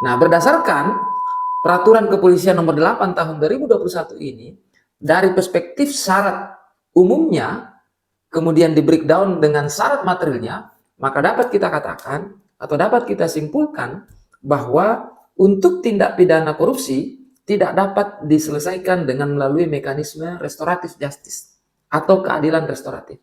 Nah, berdasarkan Peraturan Kepolisian Nomor 8 Tahun 2021 ini, dari perspektif syarat umumnya, kemudian di breakdown dengan syarat materialnya, maka dapat kita katakan atau dapat kita simpulkan bahwa untuk tindak pidana korupsi tidak dapat diselesaikan dengan melalui mekanisme restoratif justice atau keadilan restoratif.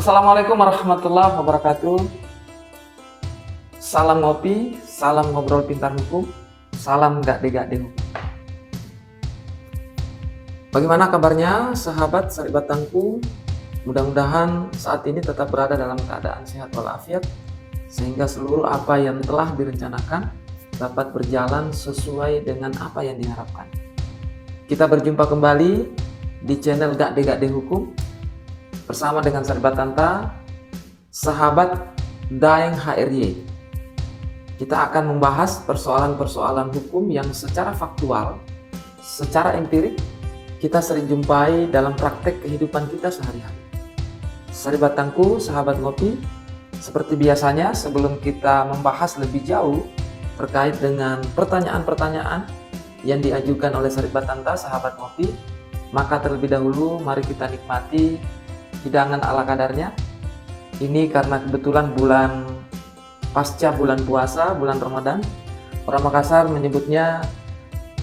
Assalamualaikum warahmatullahi wabarakatuh. Salam ngopi, salam ngobrol pintar hukum, salam gade-gade hukum. Bagaimana kabarnya sahabat Saribatangku? Mudah-mudahan saat ini tetap berada dalam keadaan sehat walafiat, sehingga seluruh apa yang telah direncanakan dapat berjalan sesuai dengan apa yang diharapkan. Kita berjumpa kembali di channel Gade-Gade Hukum bersama dengan Saribatanta, sahabat Daeng HRY. Kita akan membahas persoalan-persoalan hukum yang secara faktual, secara empirik, kita sering jumpai dalam praktek kehidupan kita sehari-hari. Saribatangku, sahabat ngopi, seperti biasanya sebelum kita membahas lebih jauh terkait dengan pertanyaan-pertanyaan yang diajukan oleh Saribatanta, sahabat ngopi, maka terlebih dahulu mari kita nikmati hidangan ala kadarnya. Ini karena kebetulan pasca bulan puasa, bulan Ramadan, orang Makassar menyebutnya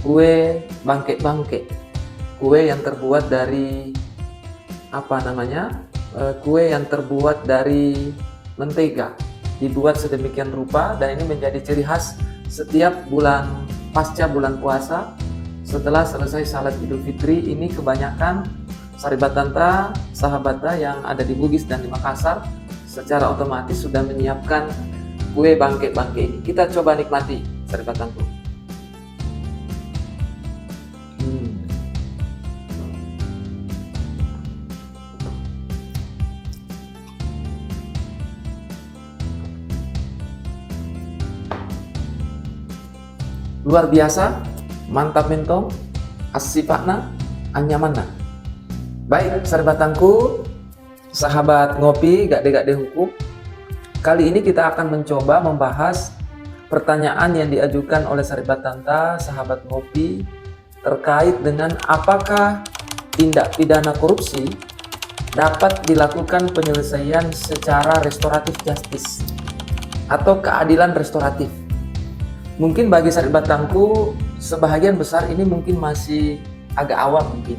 kue bangke-bangke, kue yang terbuat dari kue yang terbuat dari mentega, dibuat sedemikian rupa, dan ini menjadi ciri khas setiap bulan pasca bulan puasa. Setelah selesai salat Idul Fitri, ini kebanyakan Saribatanta, sahabatnya yang ada di Bugis dan di Makassar secara otomatis sudah menyiapkan kue bangke-bangke ini. Kita coba nikmati, Saribatanku. Luar biasa, mantap mentong, asipakna, anyamanna. Baik, Saribatangku, sahabat ngopi, gade-gade hukum. Kali ini kita akan mencoba membahas pertanyaan yang diajukan oleh Saribatanta, sahabat ngopi, terkait dengan apakah tindak pidana korupsi dapat dilakukan penyelesaian secara restoratif justice atau keadilan restoratif. Mungkin bagi Saribatangku, sebahagian besar ini mungkin masih agak awam mungkin.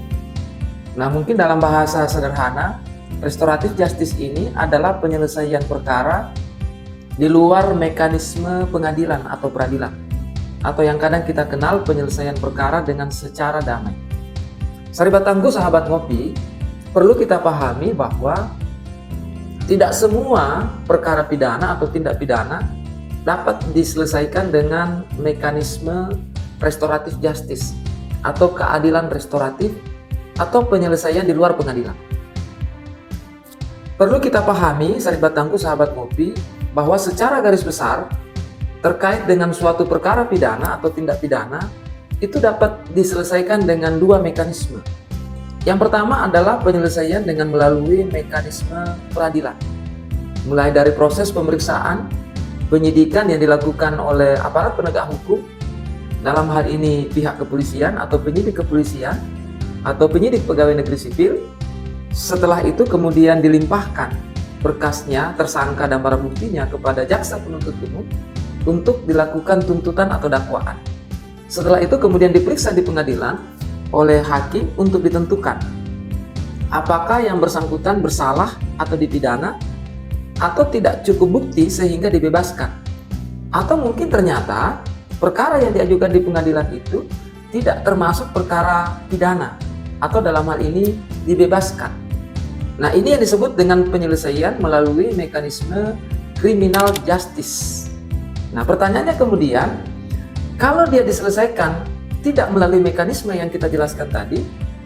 Nah, mungkin dalam bahasa sederhana, restoratif justice ini adalah penyelesaian perkara di luar mekanisme pengadilan atau peradilan, atau yang kadang kita kenal penyelesaian perkara dengan secara damai. Saribatangku, sahabat ngopi, perlu kita pahami bahwa tidak semua perkara pidana atau tindak pidana dapat diselesaikan dengan mekanisme restoratif justice atau keadilan restoratif atau penyelesaian di luar pengadilan. Perlu kita pahami, Saribatangku, sahabat ngopi, bahwa secara garis besar terkait dengan suatu perkara pidana atau tindak pidana itu dapat diselesaikan dengan dua mekanisme. Yang pertama adalah penyelesaian dengan melalui mekanisme peradilan, mulai dari proses pemeriksaan, penyidikan yang dilakukan oleh aparat penegak hukum, dalam hal ini pihak kepolisian atau penyidik kepolisian atau penyidik pegawai negeri sipil. Setelah itu kemudian dilimpahkan berkasnya, tersangka dan barang buktinya kepada jaksa penuntut umum untuk dilakukan tuntutan atau dakwaan. Setelah itu kemudian diperiksa di pengadilan oleh hakim untuk ditentukan apakah yang bersangkutan bersalah atau dipidana atau tidak cukup bukti sehingga dibebaskan, atau mungkin ternyata perkara yang diajukan di pengadilan itu tidak termasuk perkara pidana atau dalam hal ini dibebaskan. Nah, ini yang disebut dengan penyelesaian melalui mekanisme criminal justice. Nah, pertanyaannya kemudian, kalau dia diselesaikan tidak melalui mekanisme yang kita jelaskan tadi,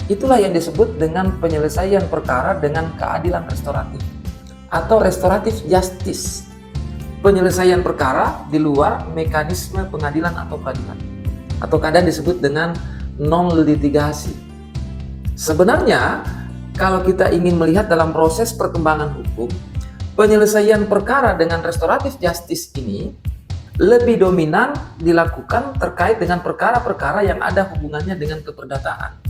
itulah yang disebut dengan penyelesaian perkara dengan keadilan restoratif atau restoratif justice. penyelesaian perkara di luar mekanisme pengadilan atau peradilan, atau kadang disebut dengan non litigasi. Sebenarnya kalau kita ingin melihat dalam proses perkembangan hukum, penyelesaian perkara dengan restoratif justice ini lebih dominan dilakukan terkait dengan perkara-perkara yang ada hubungannya dengan keperdataan,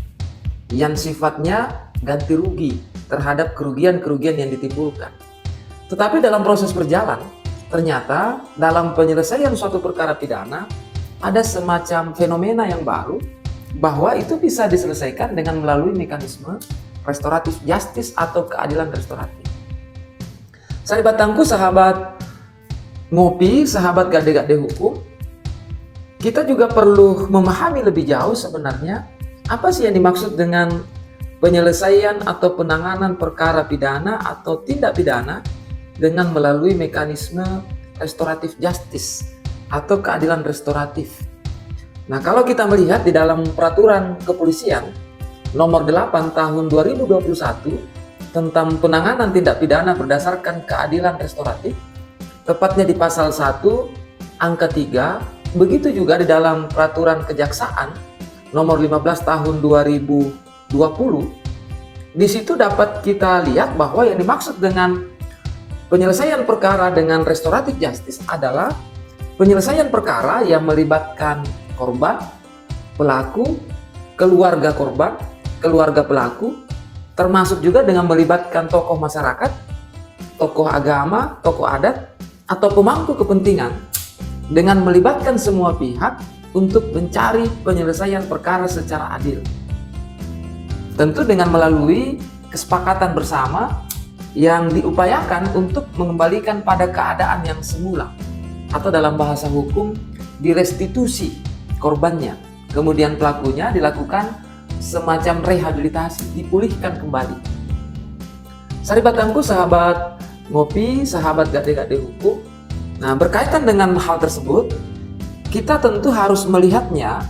yang sifatnya ganti rugi terhadap kerugian-kerugian yang ditimbulkan. Tetapi dalam proses berjalan, ternyata dalam penyelesaian suatu perkara pidana ada semacam fenomena yang baru, bahwa itu bisa diselesaikan dengan melalui mekanisme restoratif justice atau keadilan restoratif. Sahabat tangku, sahabat ngopi, sahabat gade-gade hukum, kita juga perlu memahami lebih jauh sebenarnya apa sih yang dimaksud dengan penyelesaian atau penanganan perkara pidana atau tindak pidana dengan melalui mekanisme restoratif justice atau keadilan restoratif. Nah, kalau kita melihat di dalam peraturan kepolisian nomor 8 tahun 2021 tentang penanganan tindak pidana berdasarkan keadilan restoratif, tepatnya di pasal 1 angka 3, begitu juga di dalam peraturan kejaksaan nomor 15 tahun 2020, di situ dapat kita lihat bahwa yang dimaksud dengan penyelesaian perkara dengan restoratif justice adalah penyelesaian perkara yang melibatkan korban, pelaku, keluarga korban, keluarga pelaku, termasuk juga dengan melibatkan tokoh masyarakat, tokoh agama, tokoh adat, atau pemangku kepentingan, dengan melibatkan semua pihak untuk mencari penyelesaian perkara secara adil. Tentu dengan melalui kesepakatan bersama yang diupayakan untuk mengembalikan pada keadaan yang semula, atau dalam bahasa hukum direstitusi korbannya, kemudian pelakunya dilakukan semacam rehabilitasi, dipulihkan kembali. Sahabat tangku, sahabat ngopi, sahabat gade-gade hukum, nah berkaitan dengan hal tersebut, kita tentu harus melihatnya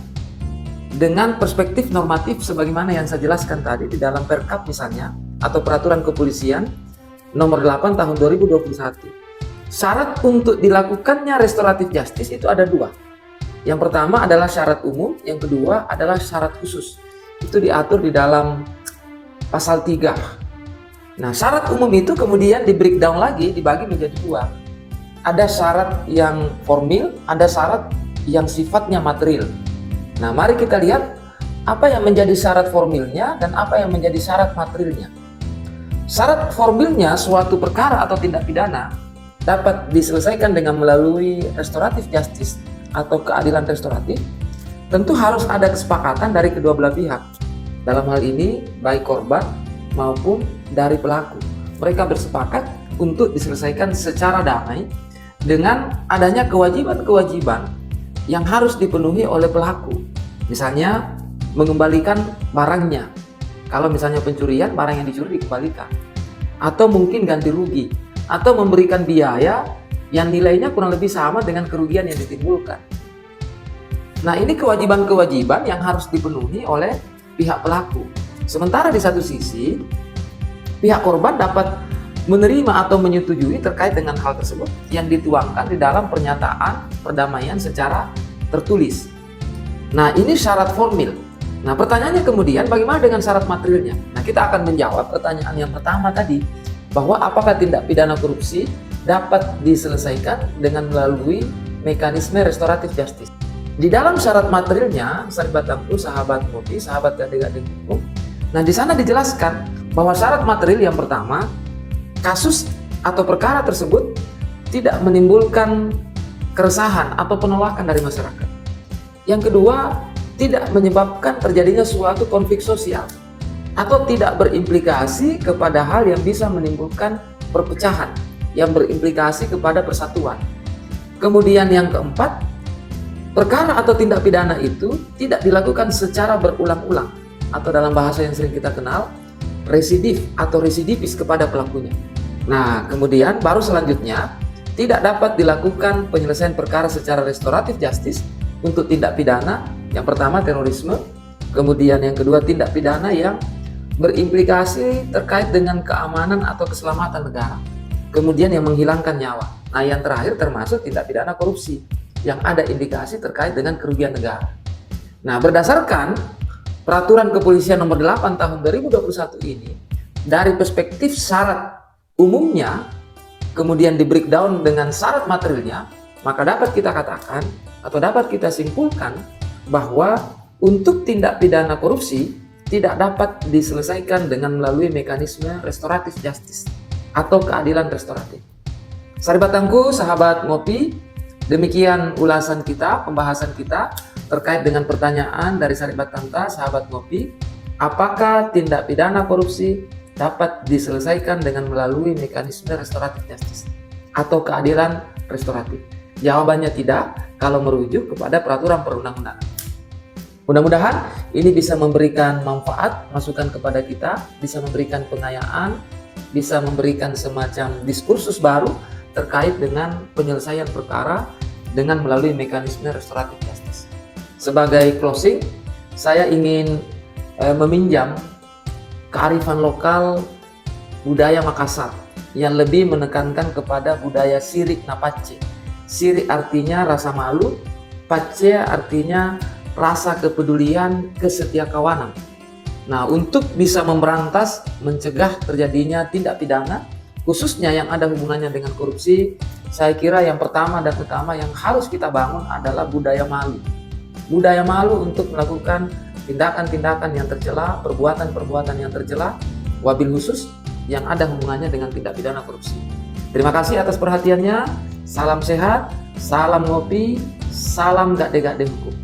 dengan perspektif normatif sebagaimana yang saya jelaskan tadi di dalam Perkap misalnya, atau peraturan kepolisian nomor 8 tahun 2021. Syarat untuk dilakukannya restoratif justice itu ada dua. Yang pertama adalah syarat umum, yang kedua adalah syarat khusus. Itu diatur di dalam pasal 3. Nah, syarat umum itu kemudian di breakdown lagi, dibagi menjadi dua. Ada syarat yang formil, ada syarat yang sifatnya material. Nah, mari kita lihat apa yang menjadi syarat formilnya dan apa yang menjadi syarat materialnya. Syarat formilnya suatu perkara atau tindak pidana dapat diselesaikan dengan melalui restoratif justice atau keadilan restoratif, tentu harus ada kesepakatan dari kedua belah pihak. Dalam hal ini baik korban maupun dari pelaku. Mereka bersepakat untuk diselesaikan secara damai dengan adanya kewajiban-kewajiban yang harus dipenuhi oleh pelaku. Misalnya mengembalikan barangnya. Kalau misalnya pencurian, barang yang dicuri dikembalikan. Atau mungkin ganti rugi. Atau memberikan biaya yang nilainya kurang lebih sama dengan kerugian yang ditimbulkan. Nah, ini kewajiban-kewajiban yang harus dipenuhi oleh pihak pelaku. Sementara di satu sisi, pihak korban dapat menerima atau menyetujui terkait dengan hal tersebut yang dituangkan di dalam pernyataan perdamaian secara tertulis. Nah, ini syarat formil. Nah, pertanyaannya kemudian bagaimana dengan syarat materialnya? Nah, kita akan menjawab pertanyaan yang pertama tadi, bahwa apakah tindak pidana korupsi dapat diselesaikan dengan melalui mekanisme restoratif justice. Di dalam syarat materialnya, sahabat tangku, sahabat ngopi, sahabat gade-gade hukum, nah di sana dijelaskan bahwa syarat material yang pertama, kasus atau perkara tersebut tidak menimbulkan keresahan atau penolakan dari masyarakat. Yang kedua, tidak menyebabkan terjadinya suatu konflik sosial atau tidak berimplikasi kepada hal yang bisa menimbulkan perpecahan yang berimplikasi kepada persatuan. Kemudian yang keempat, perkara atau tindak pidana itu tidak dilakukan secara berulang-ulang atau dalam bahasa yang sering kita kenal residif atau residivis kepada pelakunya. Nah, kemudian baru selanjutnya tidak dapat dilakukan penyelesaian perkara secara restoratif justice untuk tindak pidana yang pertama terorisme, kemudian yang kedua tindak pidana yang berimplikasi terkait dengan keamanan atau keselamatan negara. kemudian yang menghilangkan nyawa. Nah, yang terakhir termasuk tindak pidana korupsi yang ada indikasi terkait dengan kerugian negara. Nah, berdasarkan Peraturan Kepolisian Nomor 8 Tahun 2021 ini, dari perspektif syarat umumnya, kemudian di breakdown dengan syarat materialnya, maka dapat kita katakan atau dapat kita simpulkan bahwa untuk tindak pidana korupsi tidak dapat diselesaikan dengan melalui mekanisme restoratif justice atau keadilan restoratif. Saribatangku, sahabat ngopi, demikian ulasan kita, pembahasan kita terkait dengan pertanyaan dari Saribatanta, sahabat ngopi, apakah tindak pidana korupsi dapat diselesaikan dengan melalui mekanisme restoratif justice atau keadilan restoratif? Jawabannya tidak, kalau merujuk kepada peraturan perundang-undangan. Mudah-mudahan ini bisa memberikan manfaat, masukan kepada kita, bisa memberikan pengayaan, bisa memberikan semacam diskursus baru terkait dengan penyelesaian perkara dengan melalui mekanisme restoratif justice. Sebagai closing, saya ingin meminjam kearifan lokal budaya Makassar yang lebih menekankan kepada budaya sirik napace. Sirik artinya rasa malu, pace artinya rasa kepedulian, kesetiakawanan. Nah, untuk bisa memberantas, mencegah terjadinya tindak pidana, khususnya yang ada hubungannya dengan korupsi, saya kira yang pertama dan utama yang harus kita bangun adalah budaya malu. Budaya malu untuk melakukan tindakan-tindakan yang tercela, perbuatan-perbuatan yang tercela, wabil khusus yang ada hubungannya dengan tindak pidana korupsi. Terima kasih atas perhatiannya. Salam sehat, salam ngopi, salam gak de hukum.